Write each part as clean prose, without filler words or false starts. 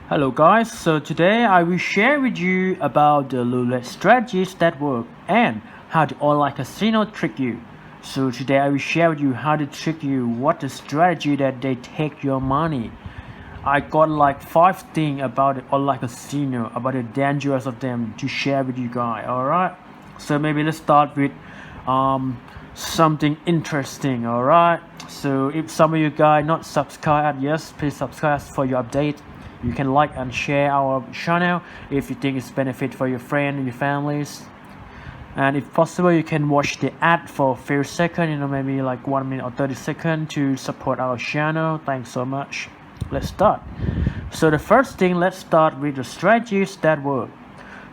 Hello guys, so today I will share with you about the roulette strategies that work and how the online casino trick you. So today I will share with you how to trick you, what the strategy that they take your money. I got like 5 things about the online casino, about the dangers of them to share with you guys, alright? So maybe let's start with something interesting, alright? So if some of you guys not subscribed, yes, please subscribe for your update. You can like and share our channel if you think it's benefit for your friend and your families. And if possible, you can watch the ad for a few seconds, maybe like 1 minute or 30 seconds to support our channel. Thanks so much. Let's start. So the first thing, let's start with the strategies that work.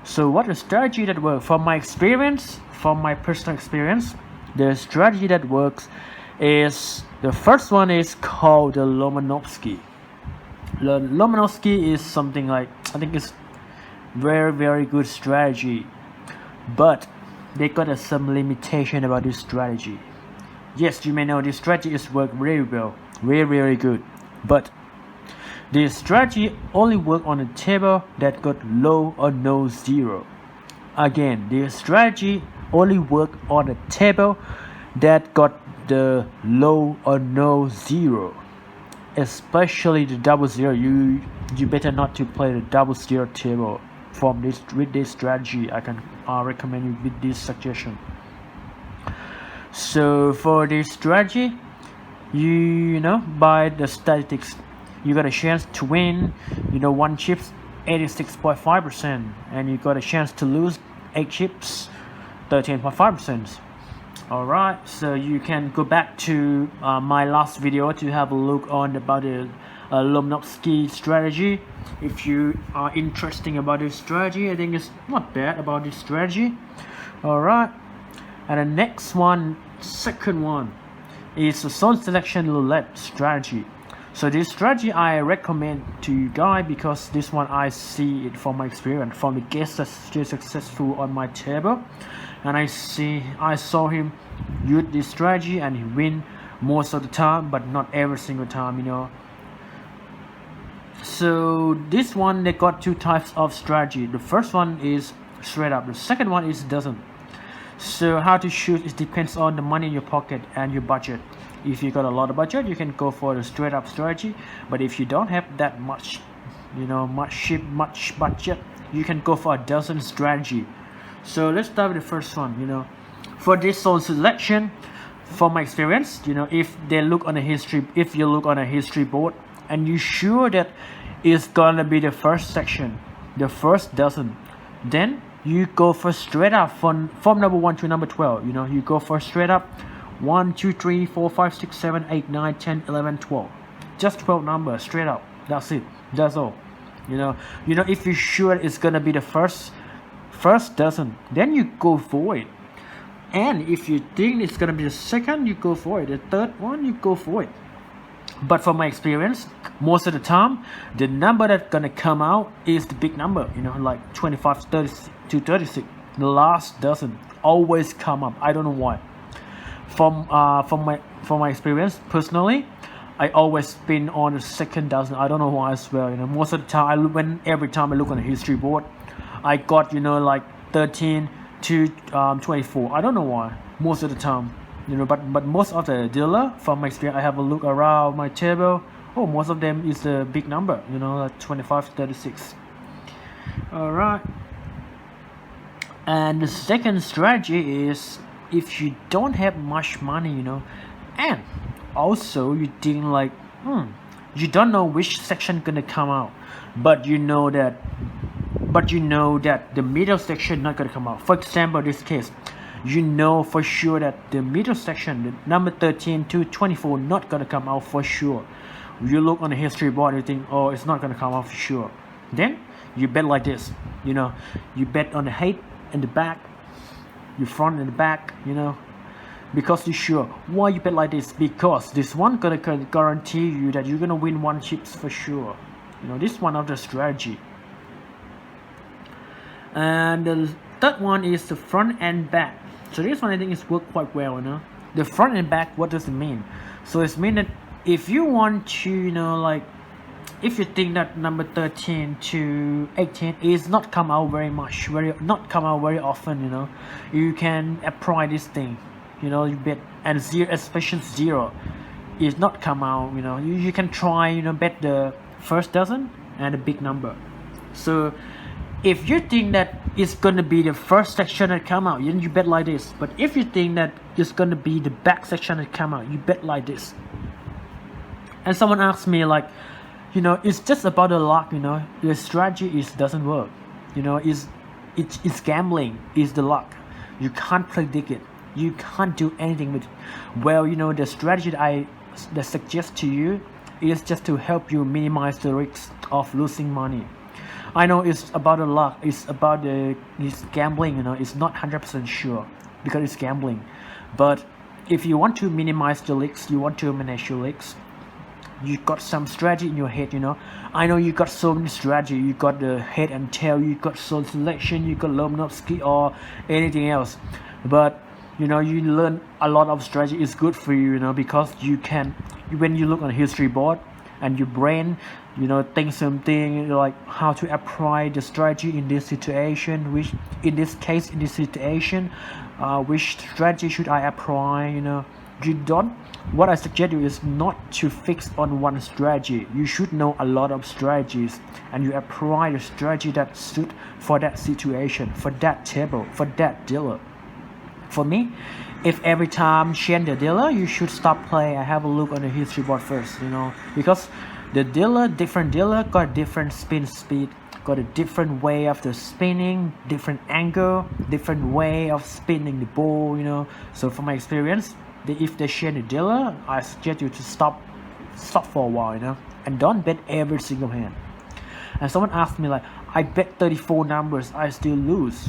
So what the strategy that work? From my experience, from my personal experience, the strategy that works is, the first one is called the Lomanovsky. The Lomanovsky is something like, I think it's very good strategy, but they got some limitation about this strategy. Yes, you may know this strategy is work very well, very good, but this strategy only work on a table that got low or no zero. Again, this strategy only work on a table that got the low or no zero. Especially the double zero, you better not to play the double zero table from this with this strategy. I can recommend you with this suggestion. So for this strategy, you know, by the statistics, you got a chance to win, one chip's 86.5%, and you got a chance to lose 8 chips, 13.5%. Alright, so you can go back to my last video to have a look on about the Lomanovsky strategy. If you are interested about this strategy, I think it's not bad about this strategy. Alright, and the next one, second one, is the zone selection roulette strategy. So this strategy I recommend to you guys because this one I see it from my experience, from the guest that's still successful on my table, and I saw him use this strategy and he win most of the time, but not every single time. So this one, they got 2 types of strategy. The first one is straight up, the second one is doesn't. So how to choose, it depends on the money in your pocket and your budget. If you got a lot of budget, you can go for the straight up strategy, but if you don't have that much much budget, you can go for a dozen strategy. So let's start with the first one. For this zone selection, from my experience, if you look on a history board and you sure that it's gonna be the first section, the first dozen, then you go for straight up from number 1 to number 12. You go for straight up 1 2 3 4 5 6 7 8 9 10 11 12, just 12 numbers straight up. That's it, that's all. If you're sure it's gonna be the first dozen, then you go for it. And if you think it's gonna be the second, you go for it. The third one, you go for it. But from my experience, most of the time, the number that's gonna come out is the big number. Like 25 to 36. The last dozen always come up. I don't know why. From my experience, personally, I always spin on the second dozen. I don't know why as well. Most of the time, every time I look on the history board, I got like 13 to 24. I don't know why. Most of the time, but most of the dealer, from my experience, I have a look around my table. Oh, most of them is a big number. Like 25 to 36. All right. And the second strategy is, if you don't have much money, and also you think like, you don't know which section gonna come out, but you know that the middle section not gonna come out. For example, this case, for sure that the middle section, the number 13 to 24, not gonna come out for sure. You look on the history board, you think, oh, it's not gonna come out for sure. Then you bet like this. You bet on the head and the back, your front and the back, because you're sure. Why you bet like this? Because this one gonna guarantee you that you're gonna win 1 chips for sure. This is one of the strategy. And the third one is the front and back. So this one I think is work quite well. The front and back, what does it mean? So it means that if you want to, if you think that number 13 to 18 is not come out not come out very often, you can apply this thing, you bet, and zero, especially zero, is not come out, you can try, bet the first dozen and a big number. So if you think that it's gonna be the first section that come out, then you bet like this. But if you think that it's gonna be the back section that come out, you bet like this. And someone asked me like, it's just about the luck, the strategy doesn't work, it's gambling, is the luck. You can't predict it, you can't do anything with it. Well, the strategy that suggest to you is just to help you minimize the risk of losing money. I know it's about the luck, it's gambling, it's not 100% sure because it's gambling. But if you want to minimize the risks, you want to manage your risks, you got some strategy in your head, I know you got so many strategy, you got the head and tail, you got soul selection, you got Lomnovsky or anything else. But you learn a lot of strategy is good for you, because you can, when you look on a history board and your brain, think something like how to apply the strategy in this situation, which in this case, in this situation, which strategy should I apply, what I suggest you is not to fix on one strategy. You should know a lot of strategies and you apply the strategy that suit for that situation, for that table, for that dealer. For me, if every time change the dealer, you should stop play. I have a look on the history board first, because the different dealer got different spin speed, got a different way of the spinning, different angle, different way of spinning the ball, So from my experience, if they change the dealer, I suggest you to stop for a while, and don't bet every single hand. And someone asked me like, I bet 34 numbers, I still lose.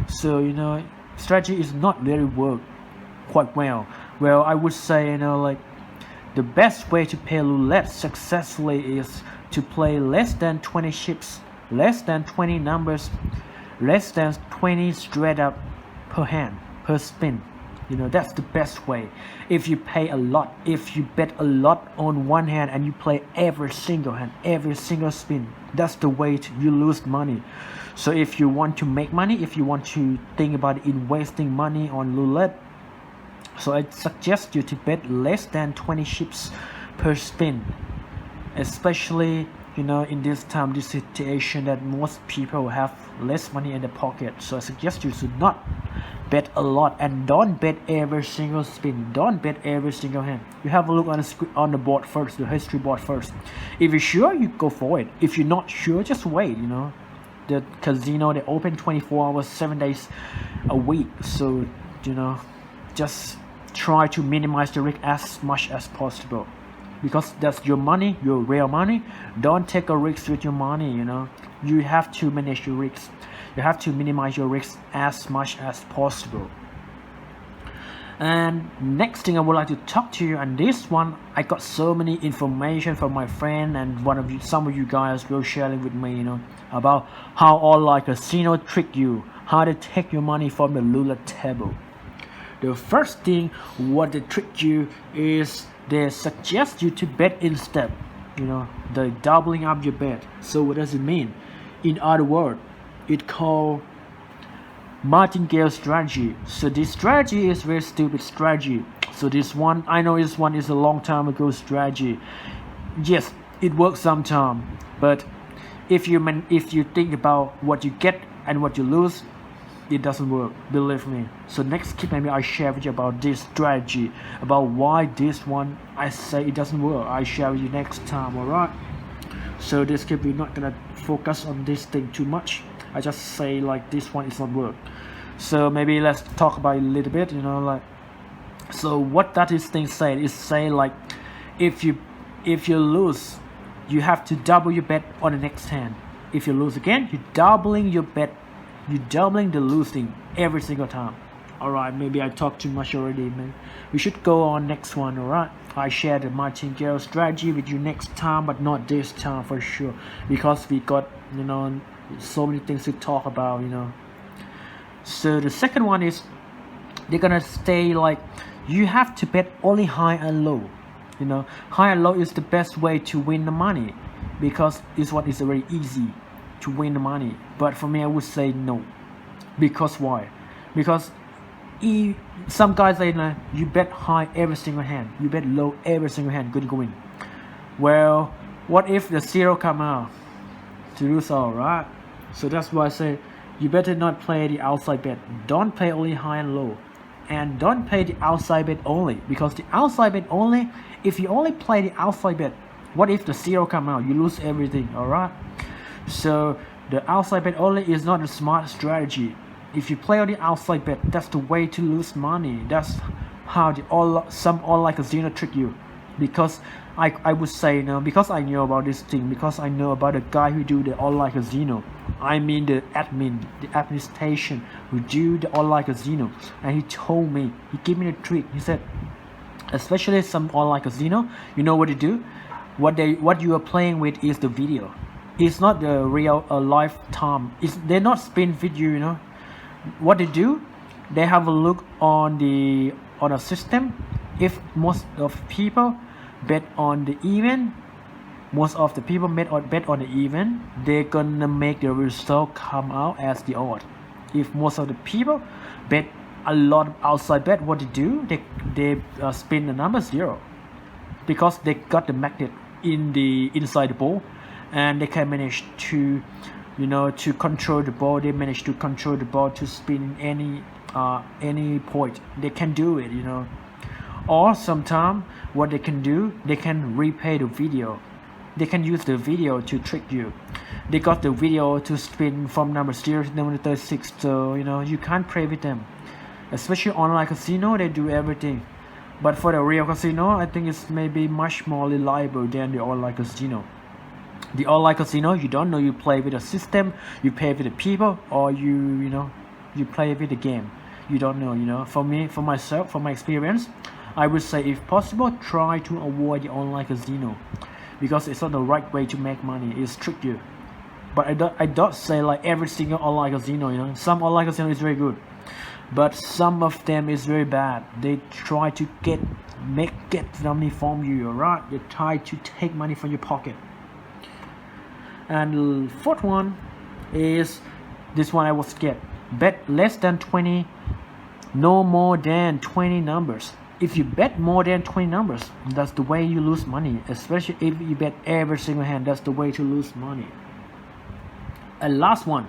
So strategy is not really work quite well. Well, I would say like the best way to play roulette successfully is to play less than 20 chips, less than 20 numbers, less than 20 straight up per hand, per spin. That's the best way. If you pay a lot, if you bet a lot on one hand and you play every single hand, every single spin, that's the way you lose money. So if you want to make money, if you want to think about investing money on roulette, so I suggest you to bet less than 20 chips per spin, especially in this time, this situation that most people have less money in their pocket. So I suggest you should not bet a lot and don't bet every single spin, don't bet every single hand. You have a look on the board first, the history board first. If you're sure, you go for it. If you're not sure, just wait. The casino, they open 24 hours 7 days a week, so just try to minimize the risk as much as possible, because that's your money, your real money. Don't take a risk with your money. You have to manage your risks, you have to minimize your risks as much as possible. And next thing I would like to talk to you, and this one I got so many information from my friend and some of you guys will sharing with me, about how online casino trick you, how they take your money from the roulette table. The first thing what they trick you is they suggest you to bet instead, the doubling up your bet. So what does it mean? In other words, it called martingale strategy. So this strategy is very stupid strategy. So this one, I know this one is a long time ago strategy. Yes, it works sometime, but if you think about what you get and what you lose, it doesn't work, believe me. So next clip maybe I share with you about this strategy, about why this one I say it doesn't work. I share with you next time, alright? So this clip we're not gonna focus on this thing too much. I just say like this one is not work. So maybe let's talk about it a little bit, so what that this thing say is say like if you lose, you have to double your bet on the next hand. If you lose again, you're doubling your bet, you're doubling the losing every single time. Alright, maybe I talked too much already, man. We should go on next one, alright? I share the martingale strategy with you next time, but not this time for sure, because we got so many things to talk about. So the second one is they're gonna stay like you have to bet only high and low. High and low is the best way to win the money. because this one is very easy to win the money. But for me, I would say no. Because why? Because some guys say you bet high every single hand, you bet low every single hand, good going. Well, what if the zero come out to lose all, right? So that's why I say you better not play the outside bet. Don't play only high and low, and don't play the outside bet only, because the outside bet only, if you only play the outside bet, what if the zero come out? You lose everything, all right? So the outside bet only is not a smart strategy. If you play on the outside bet, that's the way to lose money. That's how some online casino trick you. Because I would say, because I know about this thing, because I know about the guy who do the online casino. I mean the administration who do the online casino, and he told me, he gave me the trick. He said, especially some online casino, you know what to do? What you are playing with is the video. It's not the real lifetime. They're not spin video, What they do, they have a look on a system. If most of people bet on the event, bet on the event, they're gonna make the result come out as the odd. If most of the people bet a lot of outside bet, what they do, they spin the number 0, because they got the magnet inside the ball, and they can manage to to control the ball. They manage to control the ball to spin any point. They can do it, Or sometimes what they can do, they can replay the video. They can use the video to trick you. They got the video to spin from number 0 to number 36. So you can't play with them. Especially online casino, they do everything. But for the real casino, I think it's maybe much more reliable than the online casino. The online casino, you don't know, you play with the system, you play with the people, or you play with the game. You don't know, For me, for myself, from my experience, I would say, if possible, try to avoid the online casino, because it's not the right way to make money. It's trick you. But I don't say like every single online casino, Some online casino is very good, but some of them is very bad. They try to get money from you, alright? They try to take money from your pocket. And the fourth one is this one I was scared. Bet less than 20, no more than 20 numbers. If you bet more than 20 numbers, that's the way you lose money. Especially if you bet every single hand, that's the way to lose money. And last one.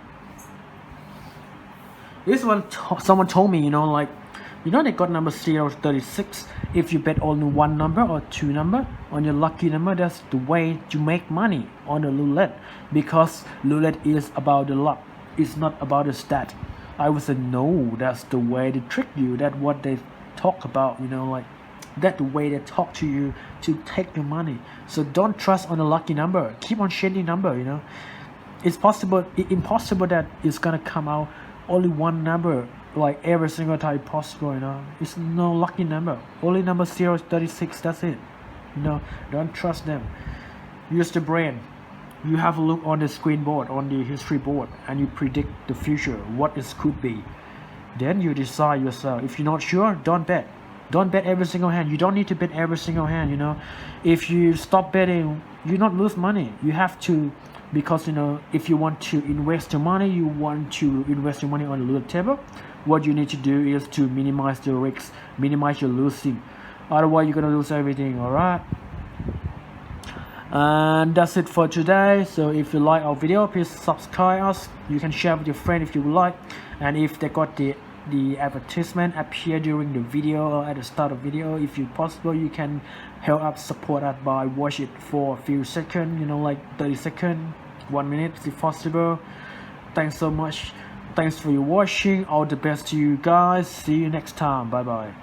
This one, someone told me, they got number 0 to 36. If you bet only one number or two number on your lucky number, that's the way to make money on the roulette. Because roulette is about the luck. It's not about the stat. I would say no, that's the way to trick you. That's what they talk about, that's the way they talk to you to take your money. So don't trust on the lucky number. Keep on changing number, It's impossible that it's gonna come out only one number like every single time possible, It's no lucky number. Only number 0 is 36, that's it. Don't trust them. Use the brain. You have a look on the screen board, on the history board, and you predict the future, what it could be. Then you decide yourself. If you're not sure, don't bet. Don't bet every single hand. You don't need to bet every single hand, If you stop betting, you not lose money. You have to, because if you want to invest your money, on the roulette table, what you need to do is to minimize the risks, minimize your losing. Otherwise you're gonna lose everything, alright? And that's it for today. So if you like our video, please subscribe us. You can share with your friend if you would like, and if they got the advertisement appear during the video or at the start of the video, if you possible, you can help us, support us by watch it for a few seconds, like 30 seconds, 1 minute if possible. Thanks so much. Thanks for your watching. All the best to you guys. See you next time. Bye bye.